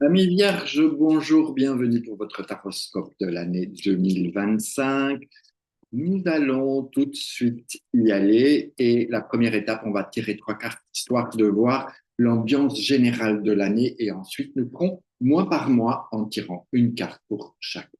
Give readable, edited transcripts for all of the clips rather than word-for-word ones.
Amis Vierge, bonjour, bienvenue pour votre taroscope de l'année 2025. Nous allons tout de suite y aller et la première étape, on va tirer trois cartes histoire de voir l'ambiance générale de l'année et ensuite nous ferons mois par mois en tirant une carte pour chaque.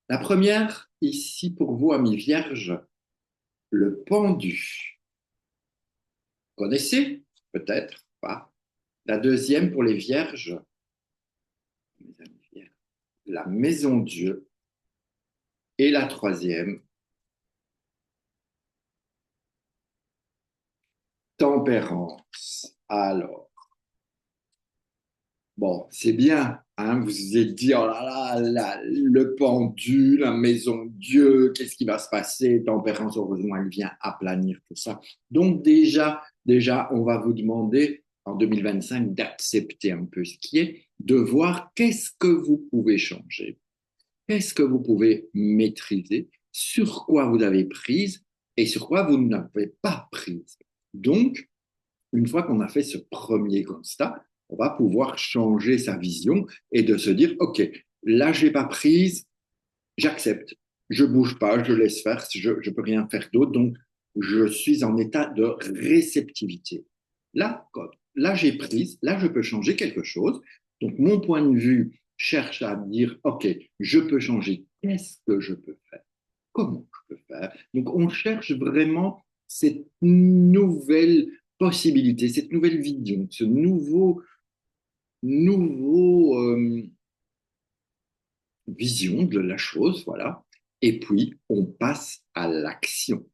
La première, ici pour vous, amis Vierge, le pendu. Connaissez? Peut-être pas. La deuxième pour les Vierges, mes amis Vierges, la maison Dieu. Et la troisième, tempérance. Alors, bon, c'est bien, hein, vous vous êtes dit, oh là là, le pendu, la maison de Dieu, qu'est-ce qui va se passer? Tempérance, heureusement, elle vient aplanir tout ça. Donc déjà, on va vous demander en 2025 d'accepter un peu ce qui est, de voir qu'est-ce que vous pouvez changer, qu'est-ce que vous pouvez maîtriser, sur quoi vous avez prise et sur quoi vous n'avez pas prise. Donc, une fois qu'on a fait ce premier constat, on va pouvoir changer sa vision et de se dire, OK, là, je n'ai pas prise, j'accepte. Je ne bouge pas, je laisse faire, je ne peux rien faire d'autre. Donc, je suis en état de réceptivité. Là, j'ai prise, là, je peux changer quelque chose. Donc, mon point de vue cherche à dire, OK, je peux changer. Qu'est-ce que je peux faire? Comment je peux faire? Donc, on cherche vraiment cette nouvelle possibilité, cette nouvelle vision, ce nouveau vision de la chose, voilà. Et puis, on passe à l'action.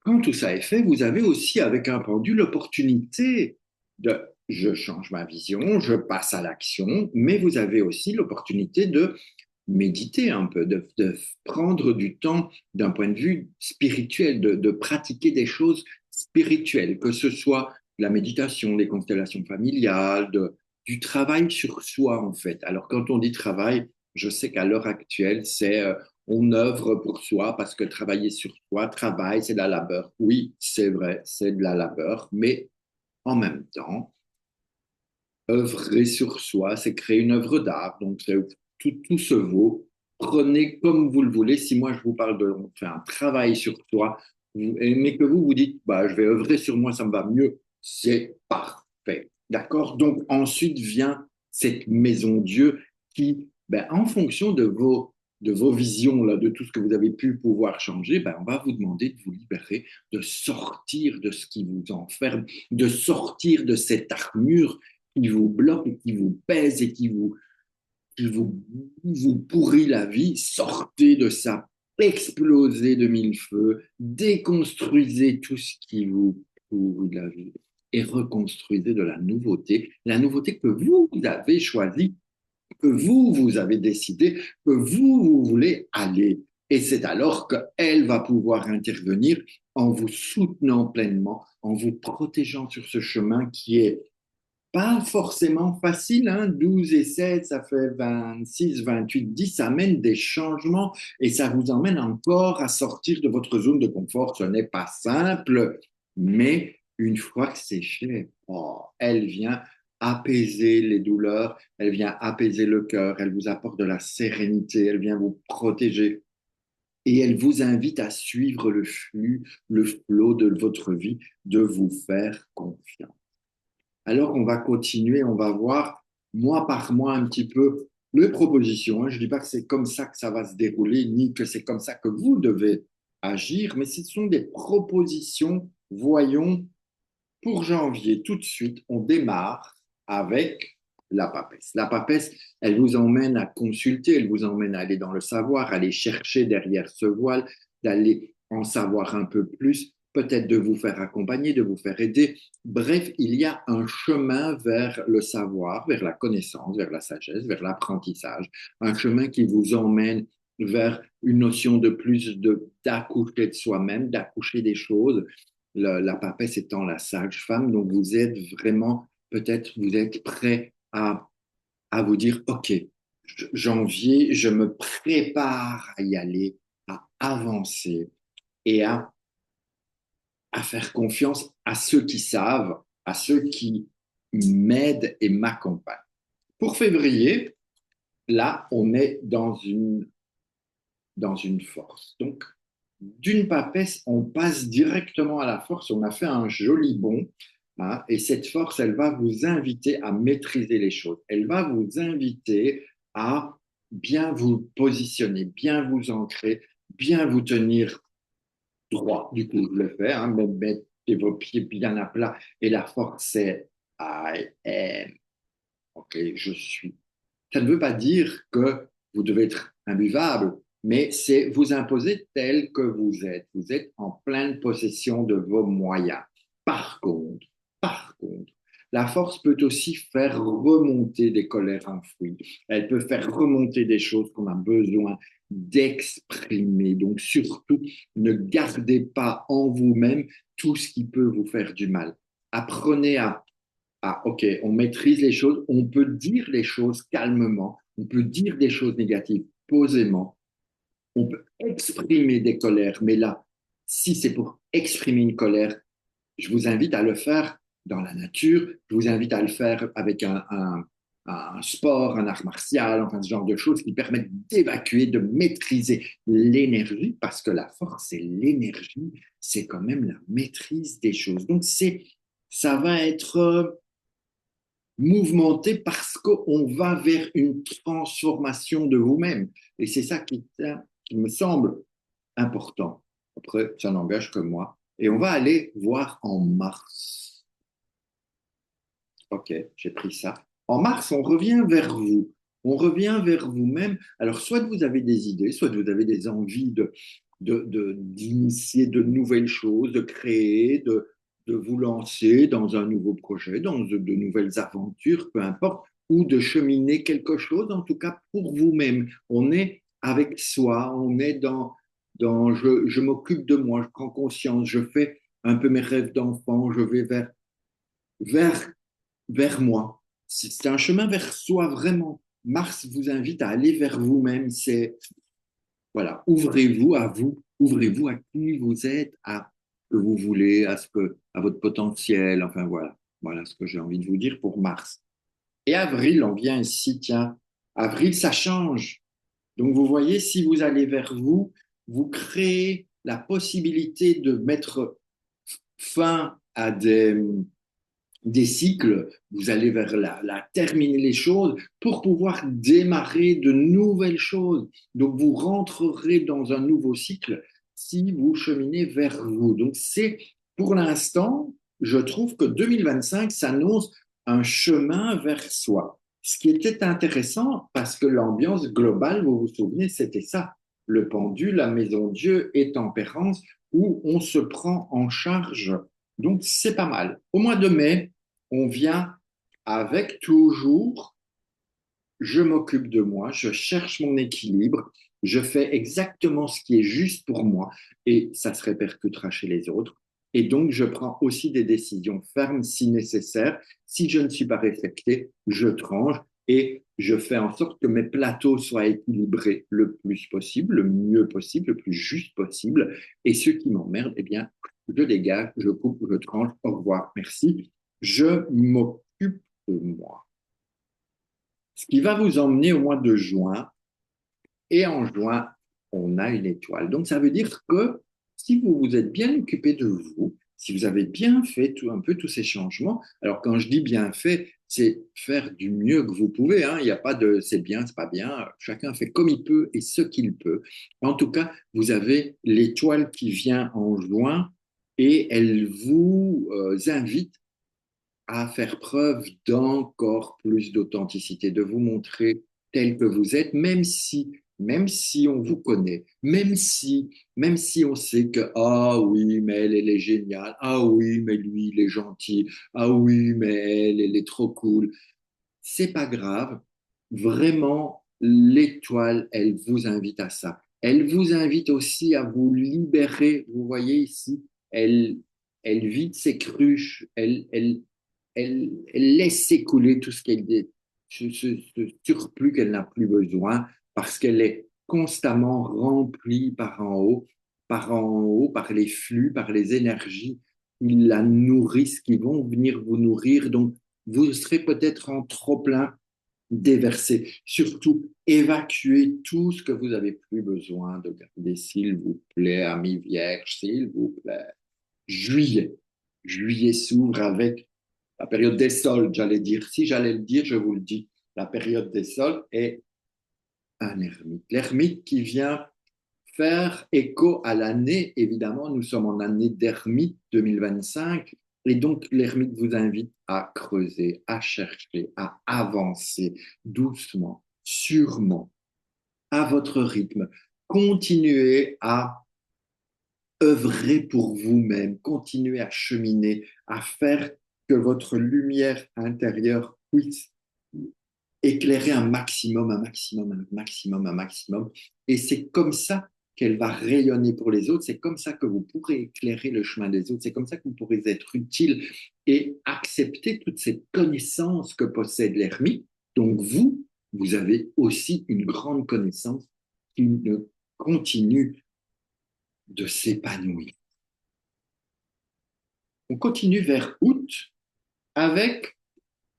Quand tout ça est fait, vous avez aussi, avec un pendu, l'opportunité de je change ma vision, je passe à l'action, mais vous avez aussi l'opportunité de méditer un peu, de prendre du temps d'un point de vue spirituel, de pratiquer des choses spirituelles, que ce soit la méditation, des constellations familiales, du travail sur soi en fait. Alors quand on dit travail, je sais qu'à l'heure actuelle, c'est on œuvre pour soi parce que travailler sur soi, travail, c'est de la labeur. Oui, c'est vrai, c'est de la labeur, mais en même temps, œuvrer sur soi, c'est créer une œuvre d'art. Donc, tout se vaut. Prenez comme vous le voulez. Si moi, je vous parle de on fait un travail sur soi, mais que vous vous dites, bah, je vais œuvrer sur moi, ça me va mieux, c'est parfait. D'accord? Donc, ensuite vient cette maison Dieu qui, ben, en fonction de vos visions, là, de tout ce que vous avez pu pouvoir changer, ben, on va vous demander de vous libérer, de sortir de ce qui vous enferme, de sortir de cette armure qui vous bloque et qui vous pèse et qui vous pourrit la vie, sortez de ça, explosez de mille feux, déconstruisez tout ce qui vous pourrit la vie et reconstruisez de la nouveauté que vous avez choisie, que vous avez décidé, que vous voulez aller. Et c'est alors qu'elle va pouvoir intervenir en vous soutenant pleinement, en vous protégeant sur ce chemin qui est pas forcément facile, hein. 12 et 7, ça fait 26, 28, 10, ça amène des changements et ça vous emmène encore à sortir de votre zone de confort. Ce n'est pas simple, mais une fois que c'est fait, oh, elle vient apaiser les douleurs, elle vient apaiser le cœur, elle vous apporte de la sérénité, elle vient vous protéger et elle vous invite à suivre le flux, le flot de votre vie, de vous faire confiance. Alors, on va continuer, on va voir mois par mois un petit peu les propositions, hein. Je ne dis pas que c'est comme ça que ça va se dérouler, ni que c'est comme ça que vous devez agir, mais ce sont des propositions. Voyons, pour janvier, tout de suite, on démarre avec la papesse. La papesse, elle vous emmène à consulter, elle vous emmène à aller dans le savoir, à aller chercher derrière ce voile, d'aller en savoir un peu plus, peut-être de vous faire accompagner, de vous faire aider. Bref, il y a un chemin vers le savoir, vers la connaissance, vers la sagesse, vers l'apprentissage, un chemin qui vous emmène vers une notion de plus d'accoucher de soi-même, d'accoucher des choses, la papesse étant la sage-femme. Donc, vous êtes vraiment, peut-être, vous êtes prêt à vous dire, OK, janvier, je me prépare à y aller, à avancer et à faire confiance à ceux qui savent, à ceux qui m'aident et m'accompagnent. Pour février, là, on est dans une force. Donc, d'une papesse, on passe directement à la force. On a fait un joli bond. Hein, et cette force, elle va vous inviter à maîtriser les choses. Elle va vous inviter à bien vous positionner, bien vous ancrer, bien vous tenir droit. Du coup, je le fais, hein, mettez vos pieds bien à plat. Et la force, c'est I am. Ok, je suis. Ça ne veut pas dire que vous devez être imbuvable, mais c'est vous imposer tel que vous êtes. Vous êtes en pleine possession de vos moyens. Par contre, la force peut aussi faire remonter des colères enfouies. Elle peut faire remonter des choses qu'on a besoin d'exprimer. Donc surtout, ne gardez pas en vous-même tout ce qui peut vous faire du mal. Apprenez à ok, on maîtrise les choses, on peut dire les choses calmement, on peut dire des choses négatives posément, on peut exprimer des colères, mais là, si c'est pour exprimer une colère, je vous invite à le faire dans la nature, je vous invite à le faire avec un sport, un art martial, enfin ce genre de choses qui permettent d'évacuer, de maîtriser l'énergie, parce que la force, c'est l'énergie, c'est quand même la maîtrise des choses. Donc, ça va être mouvementé parce qu'on va vers une transformation de vous-même. Et c'est ça qui me semble important. Après, ça n'engage que moi. Et on va aller voir en mars. Ok, j'ai pris ça. En mars, on revient vers vous. On revient vers vous-même. Alors, soit vous avez des idées, soit vous avez des envies d'initier de nouvelles choses, de créer, de vous lancer dans un nouveau projet, dans de nouvelles aventures, peu importe, ou de cheminer quelque chose, en tout cas pour vous-même. On est avec soi, on est dans je m'occupe de moi, je prends conscience, je fais un peu mes rêves d'enfant, je vais vers vers moi. C'est un chemin vers soi vraiment. Mars vous invite à aller vers vous-même. C'est, voilà, ouvrez-vous à vous, ouvrez-vous à qui vous êtes, à ce que vous voulez, à votre potentiel. Enfin, voilà. Voilà ce que j'ai envie de vous dire pour Mars. Et avril, on vient ici, tiens. Avril, ça change. Donc, vous voyez, si vous allez vers vous, vous créez la possibilité de mettre fin à des cycles, vous allez vers terminer les choses pour pouvoir démarrer de nouvelles choses. Donc, vous rentrerez dans un nouveau cycle si vous cheminez vers vous. Donc, c'est pour l'instant, je trouve que 2025 s'annonce un chemin vers soi. Ce qui était intéressant parce que l'ambiance globale, vous vous souvenez, c'était ça. Le pendule, la maison Dieu et tempérance, où on se prend en charge. Donc, c'est pas mal. Au mois de mai, on vient avec toujours, je m'occupe de moi, je cherche mon équilibre, je fais exactement ce qui est juste pour moi et ça se répercutera chez les autres. Et donc, je prends aussi des décisions fermes si nécessaire. Si je ne suis pas respecté, je tranche et je fais en sorte que mes plateaux soient équilibrés le plus possible, le mieux possible, le plus juste possible. Et ceux qui m'emmerdent, eh bien, je dégage, je coupe, je tranche, au revoir, merci. Je m'occupe de moi. Ce qui va vous emmener au mois de juin. Et en juin, on a une étoile. Donc, ça veut dire que si vous vous êtes bien occupé de vous, si vous avez bien fait un peu tous ces changements, alors quand je dis bien fait, c'est faire du mieux que vous pouvez. Hein. Il n'y a pas de c'est bien, c'est pas bien. Chacun fait comme il peut et ce qu'il peut. En tout cas, vous avez l'étoile qui vient en juin et elle vous invite à faire preuve d'encore plus d'authenticité, de vous montrer tel que vous êtes, même si on vous connaît, même si on sait que, ah oui, mais elle est géniale, ah oui, mais lui, il est gentil, ah oui, mais elle est trop cool. C'est pas grave. Vraiment, l'étoile, elle vous invite à ça. Elle vous invite aussi à vous libérer. Vous voyez ici, elle vide ses cruches, elle laisse s'écouler tout ce qu'elle ce surplus qu'elle n'a plus besoin parce qu'elle est constamment remplie par en haut, par les flux, par les énergies qui la nourrissent, qui vont venir vous nourrir. Donc, vous serez peut-être en trop plein, déverser, surtout évacuer tout ce que vous n'avez plus besoin de garder, s'il vous plaît, amis vierges, s'il vous plaît. Juillet. Juillet s'ouvre avec la période des soldes, j'allais dire. Si j'allais le dire, je vous le dis. La période des soldes est un ermite. L'ermite qui vient faire écho à l'année, évidemment, nous sommes en année d'ermite 2025, et donc l'ermite vous invite à creuser, à chercher, à avancer doucement, sûrement, à votre rythme. Continuez à œuvrer pour vous-même, continuez à cheminer, à faire que votre lumière intérieure puisse éclairer un maximum, un maximum, un maximum, un maximum. Et c'est comme ça qu'elle va rayonner pour les autres. C'est comme ça que vous pourrez éclairer le chemin des autres. C'est comme ça que vous pourrez être utile et accepter toute cette connaissance que possède l'ermite. Donc vous, vous avez aussi une grande connaissance qui ne continue de s'épanouir. On continue vers août avec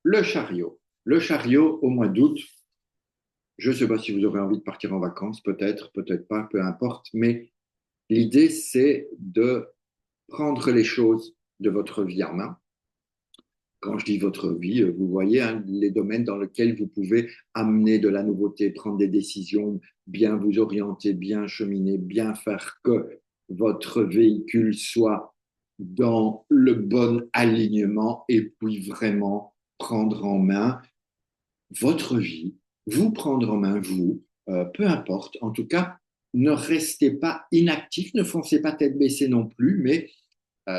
le chariot. Le chariot au mois d'août, je ne sais pas si vous aurez envie de partir en vacances, peut-être, peut-être pas, peu importe, mais l'idée, c'est de prendre les choses de votre vie en main. Quand je dis votre vie, vous voyez hein, les domaines dans lesquels vous pouvez amener de la nouveauté, prendre des décisions, bien vous orienter, bien cheminer, bien faire que votre véhicule soit dans le bon alignement et puis vraiment prendre en main votre vie, vous prendre en main, vous, peu importe. En tout cas, ne restez pas inactif, ne foncez pas tête baissée non plus, mais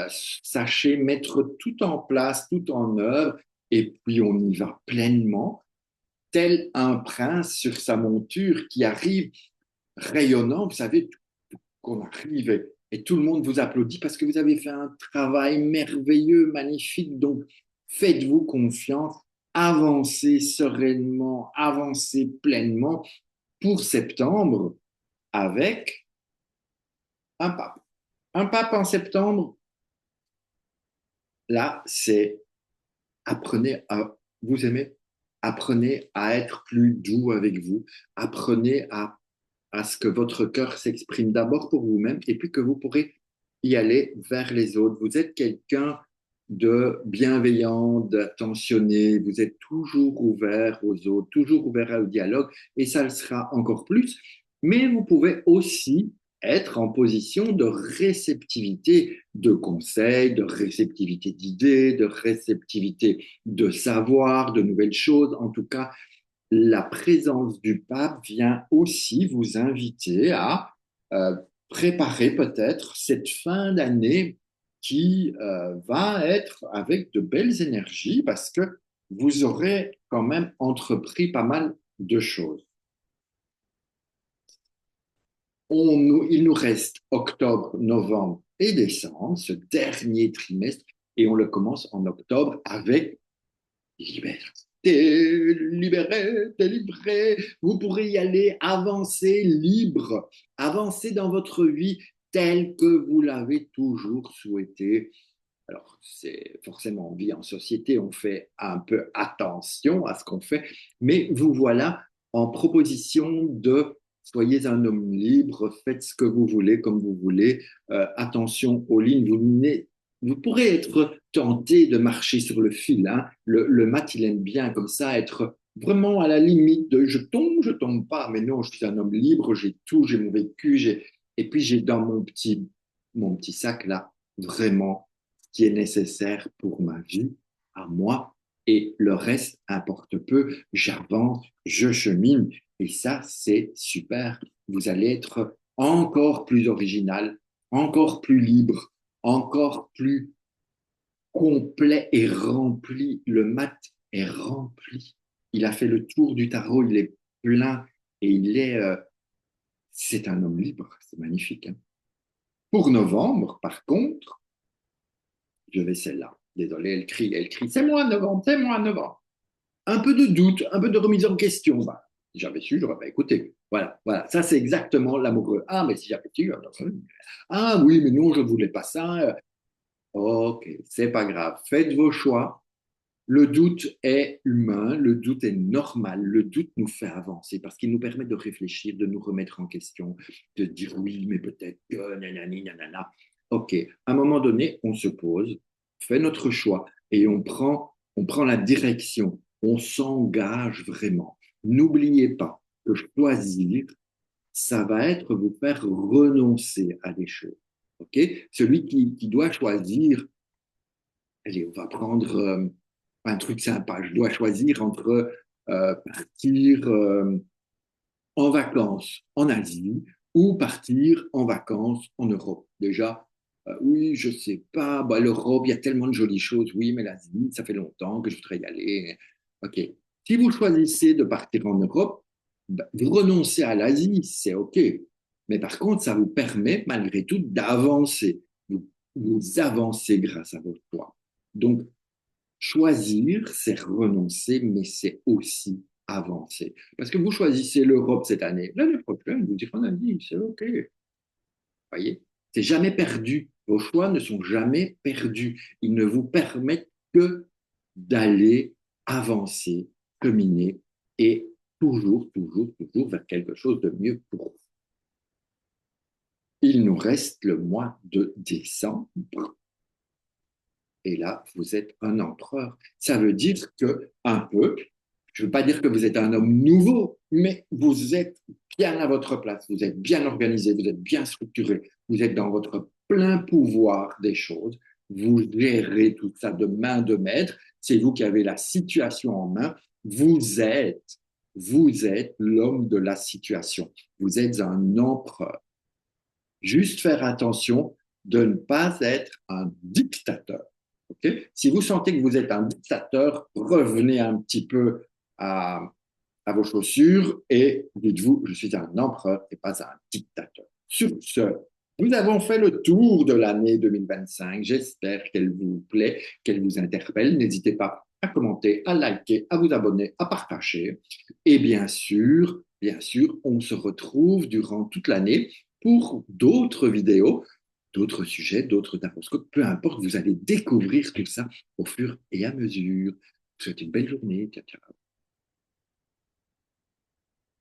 sachez mettre tout en place, tout en œuvre, et puis on y va pleinement, tel un prince sur sa monture qui arrive rayonnant. Vous savez qu'on arrive et tout le monde vous applaudit parce que vous avez fait un travail merveilleux, magnifique. Donc, faites-vous confiance, avancez sereinement, avancez pleinement pour septembre avec un pape. Un pape en septembre, là, c'est apprenez à vous aimer, apprenez à être plus doux avec vous, apprenez à ce que votre cœur s'exprime d'abord pour vous-même et puis que vous pourrez y aller vers les autres. Vous êtes quelqu'un de bienveillant, d'attentionné, vous êtes toujours ouvert aux autres, toujours ouvert au dialogue et ça le sera encore plus. Mais vous pouvez aussi être en position de réceptivité de conseils, de réceptivité d'idées, de réceptivité de savoir, de nouvelles choses. En tout cas, la présence du pape vient aussi vous inviter à euh, préparer peut-être cette fin d'année qui va être avec de belles énergies parce que vous aurez quand même entrepris pas mal de choses. Il nous reste octobre, novembre et décembre, ce dernier trimestre, et on le commence en octobre avec liberté, libéré, délivré. Vous pourrez y aller, avancer libre, avancer dans votre vie telle que vous l'avez toujours souhaité. Alors, c'est forcément, on vit en société, on fait un peu attention à ce qu'on fait, mais vous voilà en proposition de soyez un homme libre, faites ce que vous voulez, comme vous voulez. Attention aux lignes, vous pourrez être tenté de marcher sur le fil. Hein. Le mat, il aime bien comme ça, être vraiment à la limite de je tombe pas. Mais non, je suis un homme libre, j'ai tout, j'ai mon vécu, et puis j'ai dans mon petit sac là, vraiment ce qui est nécessaire pour ma vie, à moi, et le reste importe peu. J'avance, je chemine, et ça, c'est super. Vous allez être encore plus original, encore plus libre, encore plus complet et rempli. Le mat est rempli. Il a fait le tour du tarot, il est plein et c'est un homme libre, c'est magnifique. Hein. Pour novembre, par contre, je vais celle-là. Désolé, elle crie, c'est moi novembre, c'est moi novembre. Un peu de doute, un peu de remise en question. Bah, si j'avais su, j'aurais pas écouté. Voilà, voilà. Ça, c'est exactement l'amoureux. Ah, mais si j'avais su, ah oui, mais non, je ne voulais pas ça. Ok, c'est pas grave. Faites vos choix. Le doute est humain, le doute est normal, le doute nous fait avancer parce qu'il nous permet de réfléchir, de nous remettre en question, de dire oui, mais peut-être que nanani, nanana. Ok, à un moment donné, on se pose, fait notre choix et on prend la direction, on s'engage vraiment. N'oubliez pas que choisir, ça va être vous faire renoncer à des choses. Ok, celui qui doit choisir, allez, on va prendre un truc sympa. Je dois choisir entre partir en vacances en Asie ou partir en vacances en Europe. Déjà, oui, je sais pas, bah, l'Europe, il y a tellement de jolies choses. Oui, mais l'Asie, ça fait longtemps que je voudrais y aller. OK. Si vous choisissez de partir en Europe, bah, vous renoncez à l'Asie, c'est OK. Mais par contre, ça vous permet malgré tout d'avancer. Vous avancez grâce à votre choix. Donc, choisir, c'est renoncer, mais c'est aussi avancer. Parce que vous choisissez l'Europe cette année, l'année prochaine, vous direz en Asie, c'est OK. Vous voyez, c'est jamais perdu. Vos choix ne sont jamais perdus. Ils ne vous permettent que d'aller avancer, cheminer et toujours vers quelque chose de mieux pour vous. Il nous reste le mois de décembre. Et là, vous êtes un empereur. Ça veut dire que, un peu, je ne veux pas dire que vous êtes un homme nouveau, mais vous êtes bien à votre place, vous êtes bien organisé, vous êtes bien structuré, vous êtes dans votre plein pouvoir des choses, vous gérez tout ça de main de maître, c'est vous qui avez la situation en main, vous êtes l'homme de la situation, vous êtes un empereur. Juste faire attention de ne pas être un dictateur. Okay. Si vous sentez que vous êtes un dictateur, revenez un petit peu à vos chaussures et dites-vous, je suis un empereur et pas un dictateur. Sur ce, nous avons fait le tour de l'année 2025. J'espère qu'elle vous plaît, qu'elle vous interpelle. N'hésitez pas à commenter, à liker, à vous abonner, à partager. Et bien sûr, on se retrouve durant toute l'année pour d'autres vidéos, d'autres sujets, d'autres horoscopes. Peu importe, vous allez découvrir tout ça au fur et à mesure. Je vous souhaite une belle journée. Ciao, ciao.